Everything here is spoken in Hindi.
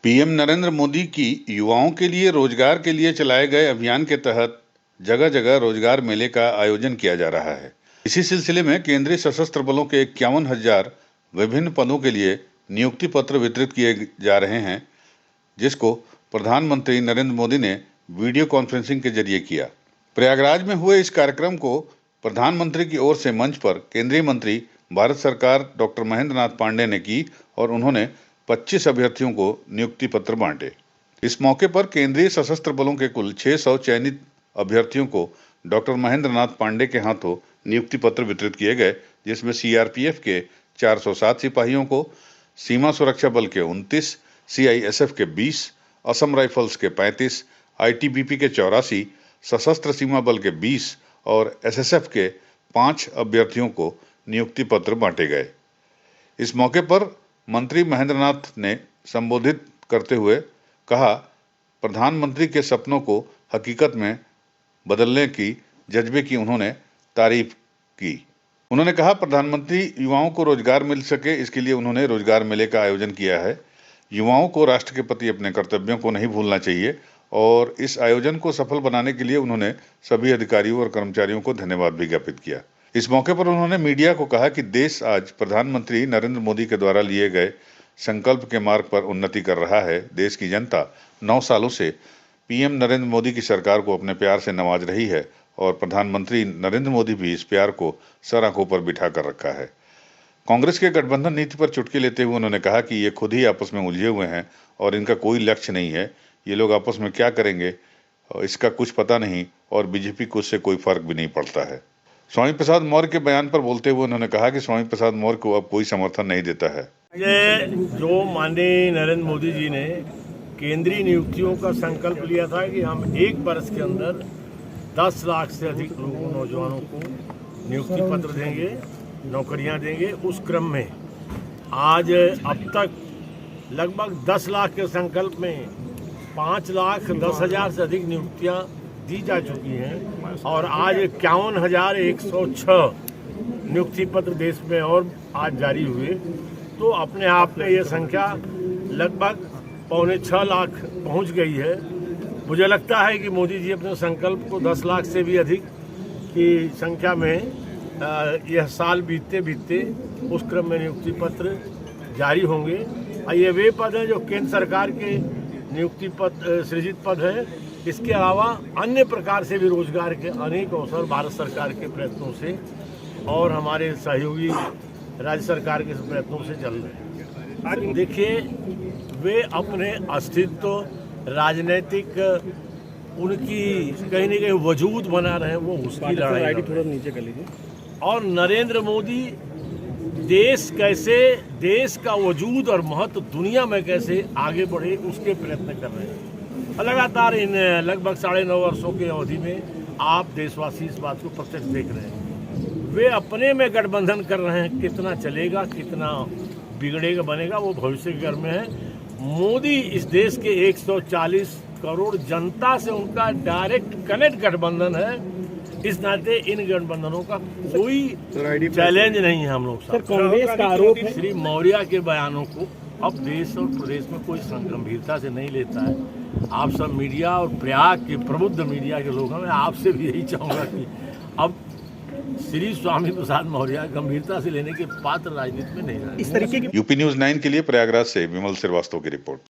पीएम नरेंद्र मोदी की युवाओं के लिए रोजगार के लिए चलाए गए अभियान के तहत जगह जगह रोजगार मेले का आयोजन किया जा रहा है। इसी सिलसिले में केंद्रीय सशस्त्र बलों के 51,000 विभिन्न पदों के लिए नियुक्ति पत्र वितरित किए जा रहे हैं, जिसको प्रधानमंत्री नरेंद्र मोदी ने वीडियो कॉन्फ्रेंसिंग के जरिए किया। प्रयागराज में हुए इस कार्यक्रम को प्रधानमंत्री की ओर से मंच पर केंद्रीय मंत्री भारत सरकार डॉक्टर महेंद्र नाथ पांडे ने की और उन्होंने 25 अभ्यर्थियों को नियुक्ति पत्र बांटे। इस मौके पर केंद्रीय सशस्त्र बलों के कुल 600 चयनित अभ्यर्थियों को डॉक्टर महेंद्र नाथ पांडे के हाथों नियुक्ति पत्र वितरित किए गए, जिसमें सीआरपीएफ के 407 सिपाहियों को, सीमा सुरक्षा बल के 29, सीआईएसएफ के 20, असम राइफल्स के 35, आईटीबीपी के 84, सशस्त्र सीमा बल के 20 और एसएसएफ के 5 अभ्यर्थियों को नियुक्ति पत्र बांटे गए। इस मौके पर मंत्री महेंद्र नाथ ने संबोधित करते हुए कहा, प्रधानमंत्री के सपनों को हकीकत में बदलने की जज्बे की उन्होंने तारीफ की। उन्होंने कहा, प्रधानमंत्री युवाओं को रोजगार मिल सके, इसके लिए उन्होंने रोजगार मेले का आयोजन किया है। युवाओं को राष्ट्र के प्रति अपने कर्तव्यों को नहीं भूलना चाहिए और इस आयोजन को सफल बनाने के लिए उन्होंने सभी अधिकारियों और कर्मचारियों को धन्यवाद भी ज्ञापित किया। इस मौके पर उन्होंने मीडिया को कहा कि देश आज प्रधानमंत्री नरेंद्र मोदी के द्वारा लिए गए संकल्प के मार्ग पर उन्नति कर रहा है। देश की जनता 9 सालों से पीएम नरेंद्र मोदी की सरकार को अपने प्यार से नवाज रही है और प्रधानमंत्री नरेंद्र मोदी भी इस प्यार को सर आंखों पर बिठा कर रखा है। कांग्रेस के गठबंधन नीति पर चुटकी लेते हुए उन्होंने कहा कि ये खुद ही आपस में उलझे हुए हैं और इनका कोई लक्ष्य नहीं है। ये लोग आपस में क्या करेंगे इसका कुछ पता नहीं और बीजेपी को उससे कोई फर्क भी नहीं पड़ता है। स्वामी प्रसाद मौर्य के बयान पर बोलते हुए उन्होंने कहा कि स्वामी प्रसाद मौर्य को अब कोई समर्थन नहीं देता है। ये जो माननीय नरेंद्र मोदी जी ने केंद्रीय नियुक्तियों का संकल्प लिया था कि हम 1 वर्ष के अंदर 10 लाख से अधिक लोगों, नौजवानों को नियुक्ति पत्र देंगे, नौकरियां देंगे, उस क्रम में आज अब तक लगभग 10 लाख के संकल्प में 5,10,000 से अधिक नियुक्तियां दी जा चुकी हैं और आज 51,106 नियुक्ति पत्र देश में और आज जारी हुए। तो अपने आप में ये संख्या लगभग 5.25 लाख पहुंच गई है। मुझे लगता है कि मोदी जी अपने संकल्प को 10 लाख से भी अधिक की संख्या में यह साल बीतते बीतते उस क्रम में नियुक्ति पत्र जारी होंगे। और ये वे पद हैं जो केंद्र सरकार के नियुक्ति पद सृजित पद है। इसके अलावा अन्य प्रकार से भी रोजगार के अनेक अवसर भारत सरकार के प्रयत्नों से और हमारे सहयोगी राज्य सरकार के प्रयत्नों से चल रहे हैं। देखिए, वे अपने अस्तित्व, राजनीतिक उनकी कहीं न कहीं वजूद बना रहे हैं, वो उसकी लड़ाई थोड़ा नीचे कर लीजिए। और नरेंद्र मोदी देश का वजूद और महत्व दुनिया में कैसे आगे बढ़े उसके प्रयत्न कर रहे हैं। लगातार इन लगभग 9.5 वर्षों की अवधि में आप देशवासी इस बात को प्रत्यक्ष देख रहे हैं। वे अपने में गठबंधन कर रहे हैं, कितना चलेगा, कितना बिगड़ेगा, बनेगा, वो भविष्य के घर में है। मोदी इस देश के 140 करोड़ जनता से उनका डायरेक्ट कनेक्ट गठबंधन है। इस नाते इन गठबंधनों का कोई चैलेंज नहीं है हम लोग। सर, कांग्रेस का आरोप है श्री मौर्य के बयानों को अब देश और प्रदेश में कोई गंभीरता से नहीं लेता है। आप सब मीडिया और प्रयाग के प्रबुद्ध मीडिया के लोग हैं, मैं आपसे भी यही चाहूँगा कि अब श्री स्वामी प्रसाद मौर्य गंभीरता से लेने के पात्र राजनीति में नहीं रहे। यूपी न्यूज़ 9 के लिए प्रयागराज से विमल श्रीवास्तव की रिपोर्ट।